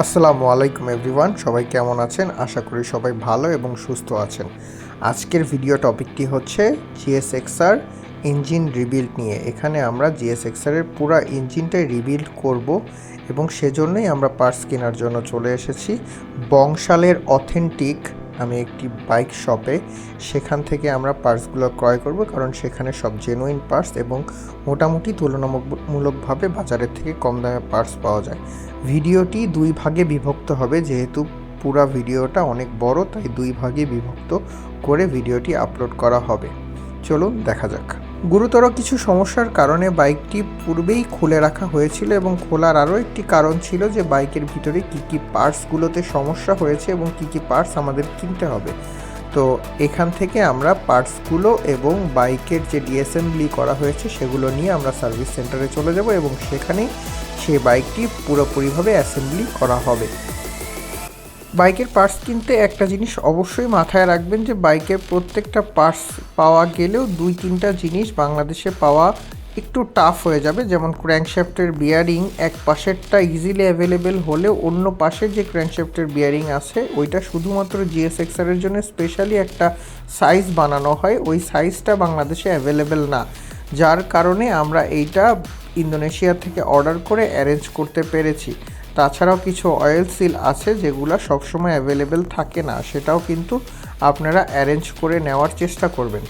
আসসালামু আলাইকুম এভরিওয়ান, সবাই কেমন আছেন? আশা করি সবাই ভালো এবং সুস্থ আছেন। আজকের ভিডিও টপিকটি হচ্ছে GSX-R ইঞ্জিন রিবিল্ড নিয়ে। এখানে আমরা GSX-R এর পুরো ইঞ্জিনটাই রিবিল্ড করব এবং সেজন্যই আমরা পার্টস কেনার জন্য চলে এসেছি বংশালের অথেন্টিক আমি একটি বাইক শপে। সেখান থেকে আমরা পার্টসগুলো ক্রয় করব, কারণ সেখানে সব জেনুইন পার্টস এবং মোটামুটি তুলনামূলকভাবে বাজারের থেকে কম দামে পার্টস পাওয়া যায়। ভিডিওটি দুই ভাগে বিভক্ত হবে, যেহেতু পুরো ভিডিওটা অনেক বড়, তাই দুই ভাগে বিভক্ত করে ভিডিওটি আপলোড করা হবে। চলুন দেখা যাক। গুরুতর কিছু সমস্যার কারণে বাইকটি পূর্বেই খুলে রাখা হয়েছিল এবং খোলার আরও একটি কারণ ছিল যে বাইকের ভিতরে কী পার্টসগুলোতে সমস্যা হয়েছে এবং কী পার্টস আমাদের কিনতে হবে। তো এখান থেকে আমরা পার্টসগুলো এবং বাইকের যে ডিঅ্যাসেম্বলি করা হয়েছে সেগুলো নিয়ে আমরা সার্ভিস সেন্টারে চলে যাব এবং সেখানেই সেই বাইকটি পুরোপুরিভাবে অ্যাসেম্বলি করা হবে। বাইকের পার্টস কিনতে একটা জিনিস অবশ্যই মাথায় রাখবেন যে বাইকের প্রত্যেকটা পার্টস পাওয়া গেলেও 2-3টা জিনিস বাংলাদেশে পাওয়া একটু টাফ হয়ে যাবে। যেমন ক্র্যাঙ্কশ্যাফটের বিয়ারিং এক পাশেরটা ইজিলি অ্যাভেলেবেল হলেও অন্য পাশের যে ক্র্যাঙ্কশ্যাফটের বিয়ারিং আছে ওইটা শুধুমাত্র GSX-R এর জন্য স্পেশালি একটা সাইজ বানানো হয়, ওই সাইজটা বাংলাদেশে অ্যাভেলেবেল না, যার কারণে আমরা এইটা ইন্দোনেশিয়া থেকে অর্ডার করে অ্যারেঞ্জ করতে পেরেছি। তাছাড়াও কিছু অয়েল সিল আছে যেগুলো সবসময় অ্যাভেলেবেল থাকে না, সেটাও কিন্তু আপনারা অ্যারেঞ্জ করে নেওয়ার চেষ্টা করবেন।